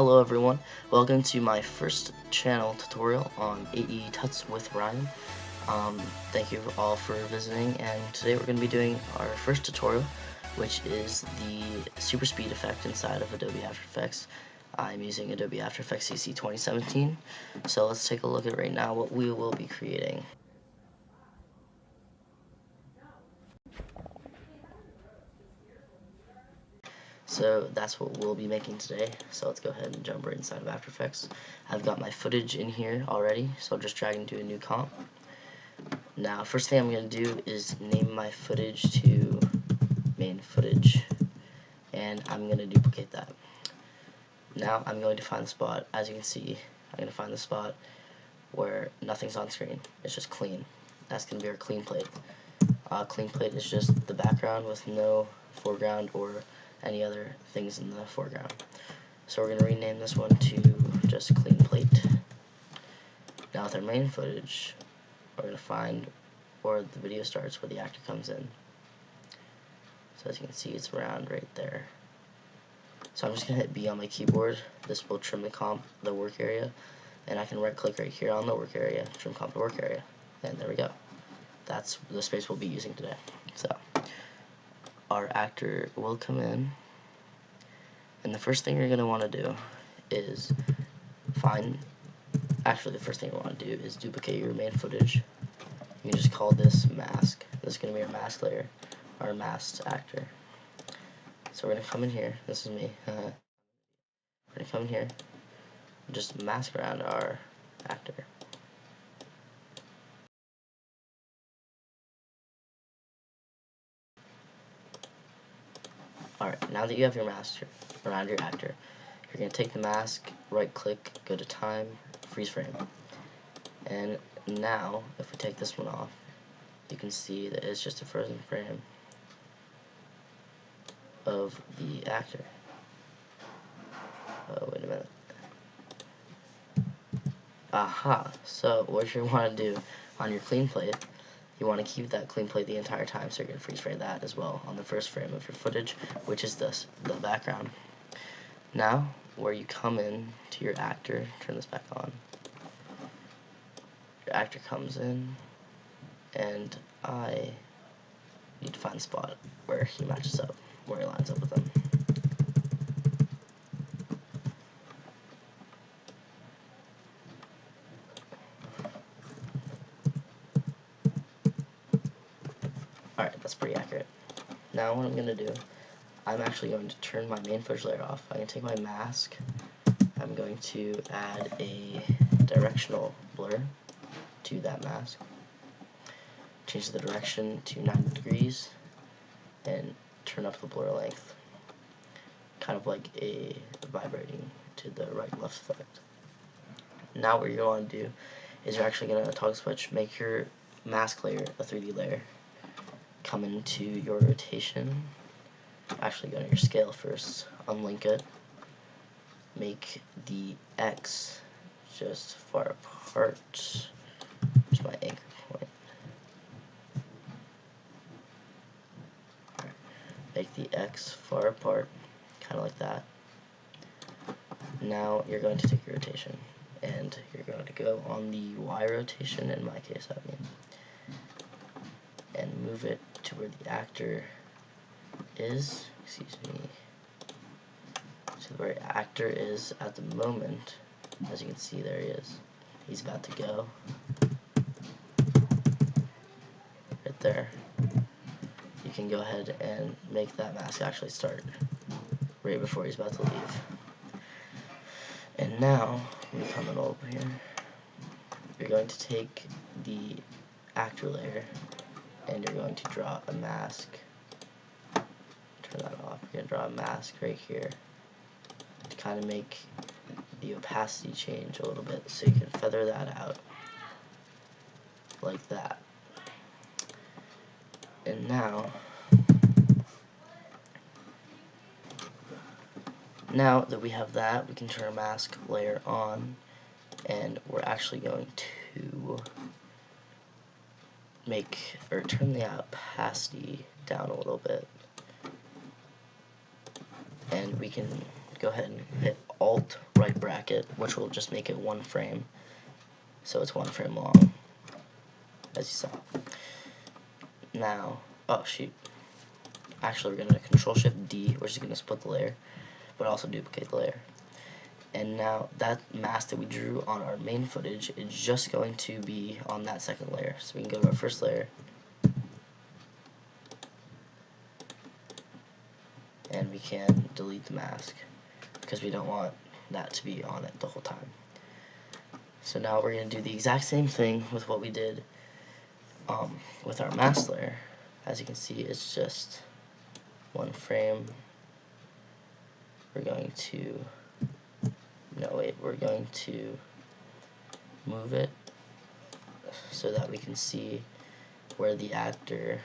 Hello everyone, welcome to my first channel tutorial on AE Tuts with Ryan. Thank you all for visiting, and today we're going to be doing our first tutorial, which is the super speed effect inside of Adobe After Effects. I'm using Adobe After Effects CC 2017, so let's take a look at right now what we will be creating. So that's what we'll be making today. So let's go ahead and jump right inside of After Effects. I've got my footage in here already, so I'll just drag into a new comp. Now, first thing I'm going to do is name my footage to main footage, and I'm going to duplicate that. Now I'm going to find the spot. As you can see, I'm going to find the spot where nothing's on screen. It's just clean. That's going to be our clean plate. Clean plate is just the background with no foreground or any other things in the foreground. So we're going to rename this one to just clean plate. Now with our main footage, we're going to find where the video starts, where the actor comes in. So as you can see, it's around right there. So I'm just going to hit B on my keyboard. This will trim the work area, and I can right click right here on the work area, trim comp to work area, and there we go. That's the space we'll be using today. So our actor will come in, and the first thing you're going to want to do is the first thing you want to do is duplicate your main footage. You can just call this mask. This is going to be our mask layer, our masked actor. So we're going to come in here, this is me, we're going to come in here and just mask around our actor. Alright, now that you have your mask around your actor, you're going to take the mask, right click, go to time, freeze frame. And now, if we take this one off, you can see that it's just a frozen frame of the actor. Oh, wait a minute. Aha! So, what you want to do on your clean plate, you want to keep that clean plate the entire time, so you're going to freeze frame that as well on the first frame of your footage, which is the background. Now, where you come in to your actor, turn this back on. Your actor comes in, and I need to find the spot where he matches up, where he lines up with them. Alright, that's pretty accurate. Now what I'm going to do, I'm actually going to turn my main footage layer off. I'm going to take my mask, I'm going to add a directional blur to that mask, change the direction to 90 degrees, and turn up the blur length, kind of like a vibrating to the right-left effect. Now what you're going to do is you're actually going to toggle switch, make your mask layer a 3D layer, come into your rotation, actually go to your scale first, unlink it, make the X just far apart. Here's my anchor point. Right. Make the X far apart, kind of like that. Now you're going to take your rotation, and you're going to go on the Y rotation, in my case I mean, and move it to where the actor is, so where the actor is at the moment. As you can see, there he is. He's about to go. Right there. You can go ahead and make that mask actually start right before he's about to leave. And now, let me come in over here. You're going to take the actor layer, and you're going to draw a mask. Turn that off. You're going to draw a mask right here to kind of make the opacity change a little bit, so you can feather that out like that. And now that we have that, we can turn our mask layer on, and we're actually going to turn the opacity down a little bit, and we can go ahead and hit Alt right bracket, which will just make it one frame. So it's one frame long, as you saw. Now, oh shoot. Actually, we're going to Control Shift D, which is going to split the layer, but also duplicate the layer. And now that mask that we drew on our main footage is just going to be on that second layer. So we can go to our first layer, and we can delete the mask because we don't want that to be on it the whole time. So now we're going to do the exact same thing with what we did with our mask layer. As you can see, it's just one frame. We're going to we're going to move it so that we can see where the actor,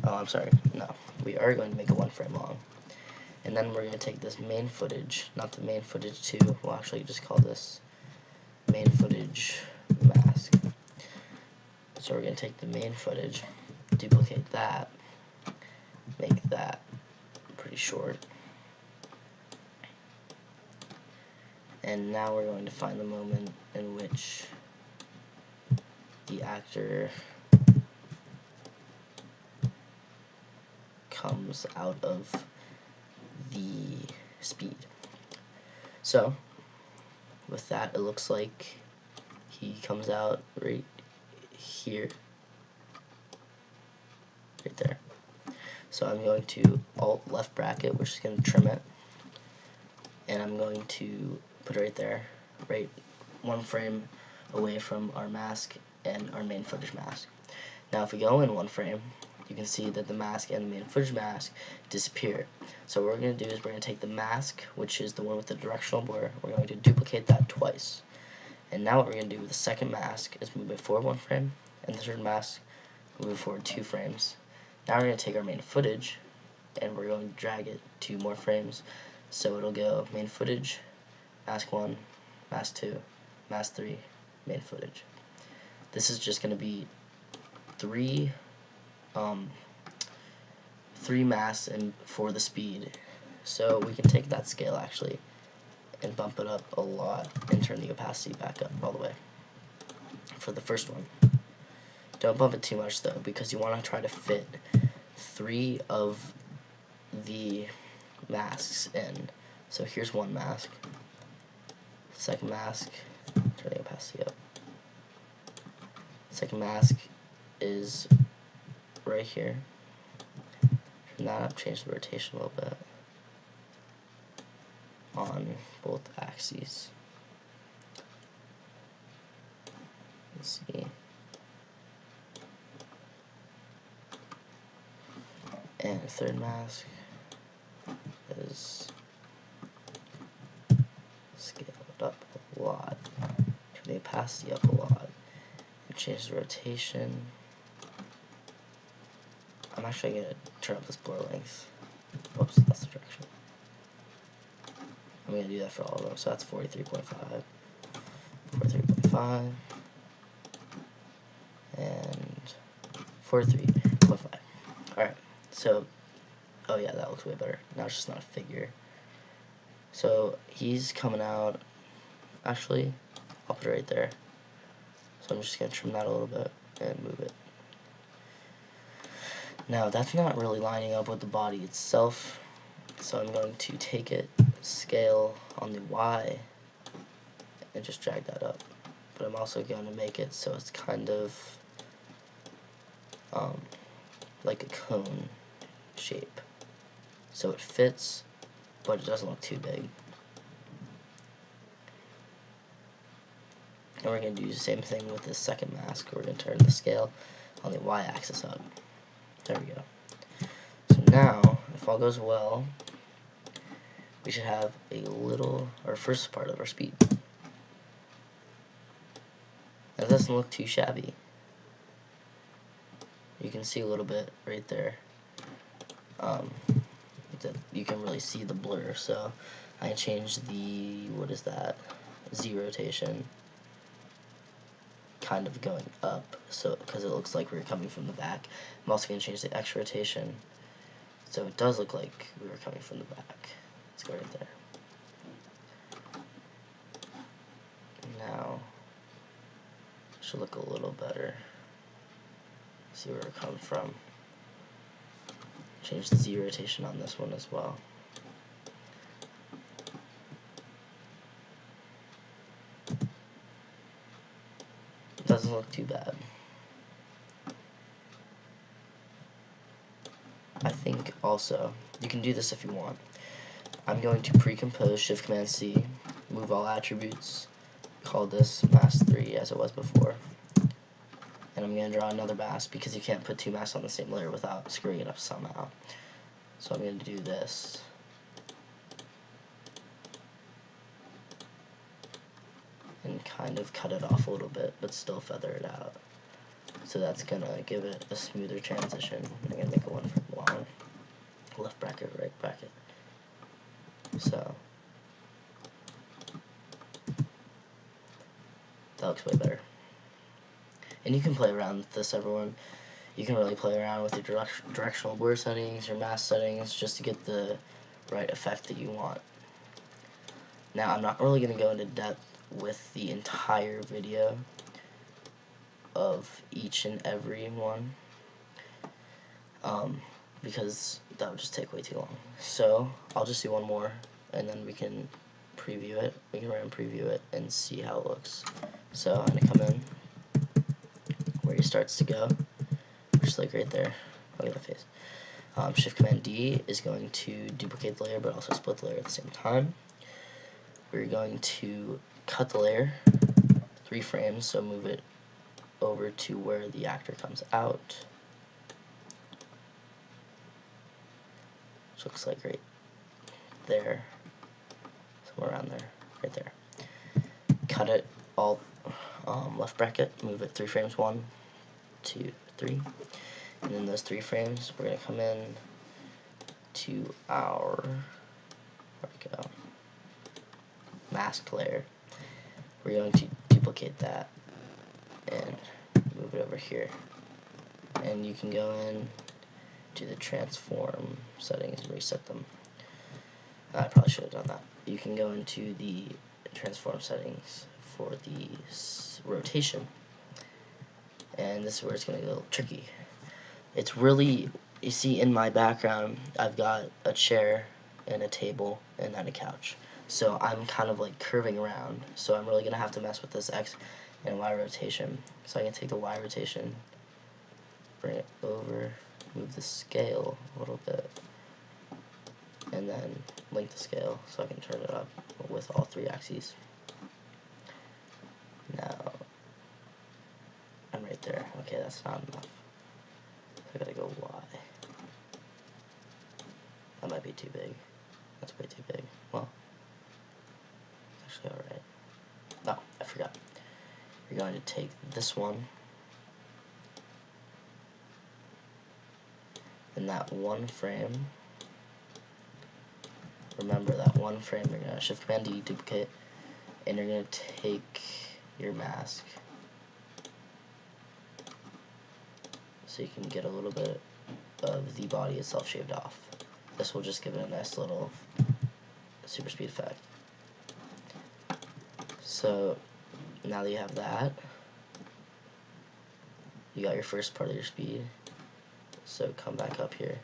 oh, I'm sorry, no, we are going to make it one frame long. And then we're going to take this main footage, not the main footage 2, we'll actually just call this main footage mask. So we're going to take the main footage, duplicate that, make that pretty short. And now we're going to find the moment in which the actor comes out of the speed. So with that, it looks like he comes out right here, right there. So I'm going to Alt left bracket, which is going to trim it, and I'm going to put it right there, right one frame away from our mask and our main footage mask. Now if we go in one frame, you can see that the mask and the main footage mask disappear. So what we're going to do is we're going to take the mask, which is the one with the directional blur, we're going to duplicate that twice. And now what we're going to do with the second mask is move it forward one frame, and the third mask, move it forward 2 frames. Now we're going to take our main footage, and we're going to drag it 2 more frames. So it'll go main footage, mask 1, mask 2, mask 3, main footage. This is just going to be 3 masks and for the speed. So we can take that scale actually and bump it up a lot and turn the opacity back up all the way for the first one. Don't bump it too much though, because you want to try to fit 3 of the masks in. So here's one mask, second mask, turn the opacity up. Second mask is right here. Turn that up, change the rotation a little bit on both axes. Let's see. And third mask is scaled up a lot. Turn the opacity up a lot. And change the rotation. I'm actually going to turn up this blur length. Oops, that's the direction. I'm going to do that for all of them. So that's 43.5, 43.5, and 43.5. Alright, so, oh yeah, that looks way better. Now it's just not a figure. So he's coming out, actually, I'll put it right there. So I'm just going to trim that a little bit and move it. Now that's not really lining up with the body itself, so I'm going to take it, scale on the Y, and just drag that up. But I'm also going to make it so it's kind of like a cone shape. So it fits, but it doesn't look too big. And we're going to do the same thing with this second mask. We're going to turn the scale on the Y-axis up. There we go. So now, if all goes well, we should have a little, our first part of our speed. That doesn't look too shabby. You can see a little bit right there. That you can really see the blur. So I changed the, what is that, Z rotation, kind of going up, so because it looks like we're coming from the back. I'm also going to change the X rotation So it does look like we were coming from the back. Let's go right there. Now, should look a little better. See where we're coming from. Change the Z rotation on this one as well. Doesn't look too bad. I think also, you can do this if you want. I'm going to pre-compose, Shift-Command-C, move all attributes, call this mask 3 as it was before. And I'm going to draw another mask because you can't put two masks on the same layer without screwing it up somehow. So I'm going to do this. And kind of cut it off a little bit, but still feather it out. So that's going to give it a smoother transition. I'm going to make one from long. Left bracket, right bracket. So that looks way better. And you can play around with this, everyone. You can really play around with your directional blur settings, your mask settings, just to get the right effect that you want. Now, I'm not really going to go into depth with the entire video of each and every one, because that would just take way too long. So I'll just do one more, and then we can preview it. We can run preview it and see how it looks. So I'm going to come in where he starts to go, just like right there. Look at the face. Shift-Command-D is going to duplicate the layer, but also split the layer at the same time. We're going to cut the layer 3 frames, so move it over to where the actor comes out. Which looks like right there, somewhere around there, right there. Cut it all, left bracket, move it 3 frames, 1, 2, 3. And in those 3 frames, we're going to come in to our, where we go, masked layer. We're going to duplicate that and move it over here. And you can go in to the transform settings and reset them. I probably should have done that. You can go into the transform settings for the rotation. And this is where it's going to get a little tricky. It's really, you see in my background, I've got a chair and a table and then a couch. So I'm kind of like curving around. So I'm really going to have to mess with this X and Y rotation. So I can take the Y rotation, bring it over, move the scale a little bit, and then link the scale so I can turn it up with all 3 axes. Now, I'm right there. Okay, that's not enough. I gotta go Y. That might be too big. That's way too big. Well, actually alright. No, I forgot. You're going to take this one, and that 1 frame, remember that 1 frame, you're going to Shift-Command-D, duplicate, and you're going to take your mask so you can get a little bit of the body itself shaved off. This will just give it a nice little super speed effect. So now that you have that, you got your first part of your speed. So come back up here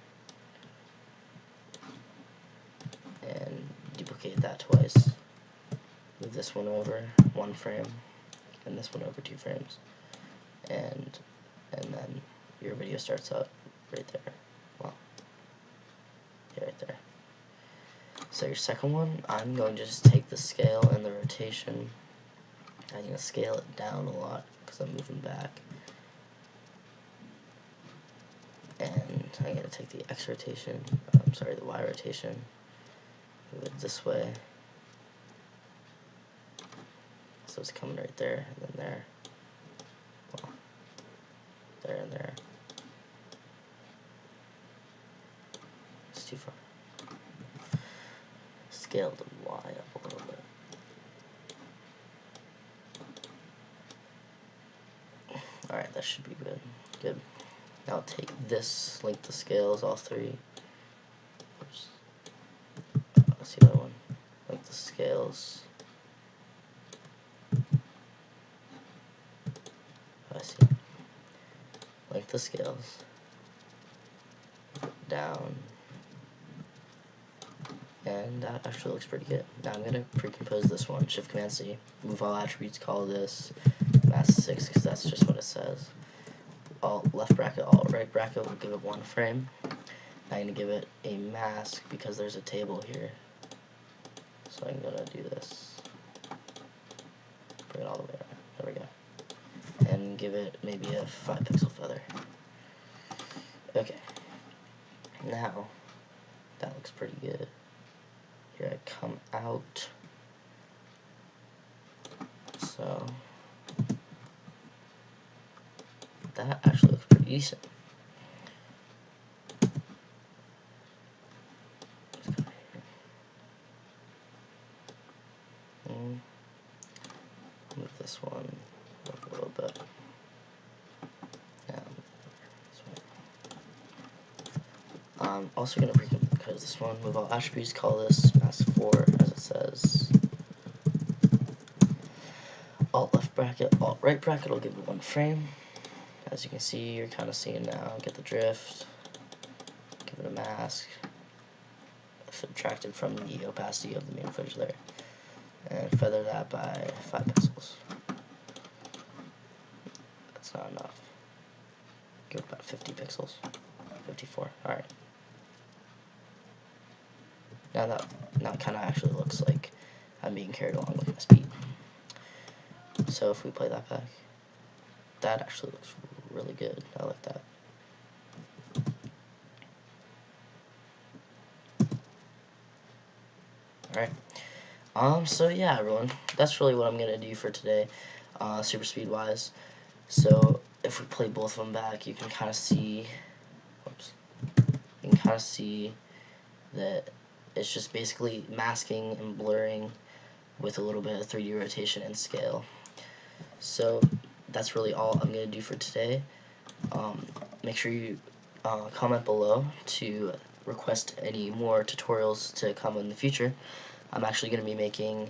and duplicate that twice. Move this one over 1 frame and this one over 2 frames, and then your video starts up right there. Well, yeah, right there. So your second one, I'm going to just take the scale and the rotation. I'm going to scale it down a lot because I'm moving back. And I'm going to take the X rotation, the Y rotation, move it this way. So it's coming right there, and then there. Well, there and there. It's too far. Scale the Y up a little bit. Alright, that should be good. Good. Now take this, link the scales, all 3, see that one, like the scales. I see, like the scales down, and that actually looks pretty good. Now I'm gonna pre-compose this one. Shift Command C, move all attributes, call this mask 6 because that's just what it says. Alt left bracket, alt right bracket, we'll give it 1 frame. I'm gonna give it a mask because there's a table here. So I'm gonna do this. Bring it all the way around. There we go. And give it maybe a 5 pixel feather. Okay. Now that looks pretty good. Here I come out. So that actually looks pretty decent. Move this one up a little bit. I'm also going to pre-compose this one, move all attributes, call this mask 4 as it says. Alt left bracket, alt right bracket will give it 1 frame. As you can see, you're kind of seeing now, get the drift, give it a mask, subtracted from the opacity of the main footage layer, and feather that by 5 pixels. That's not enough. Give it about 50 pixels. 54. Alright. Now it kind of actually looks like I'm being carried along with my speed. So if we play that back, that actually looks really good. I like that. Alright. So yeah, everyone, that's really what I'm gonna do for today, super speed wise. So if we play both of them back, you can kind of see, you can kind of see that it's just basically masking and blurring with a little bit of 3D rotation and scale. So that's really all I'm going to do for today. Make sure you comment below to request any more tutorials to come in the future. I'm actually going to be making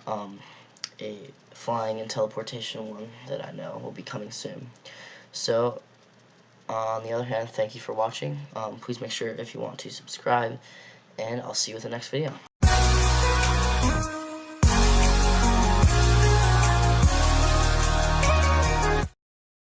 a flying and teleportation one that I know will be coming soon. So on the other hand, thank you for watching. Please make sure if you want to subscribe, and I'll see you with the next video.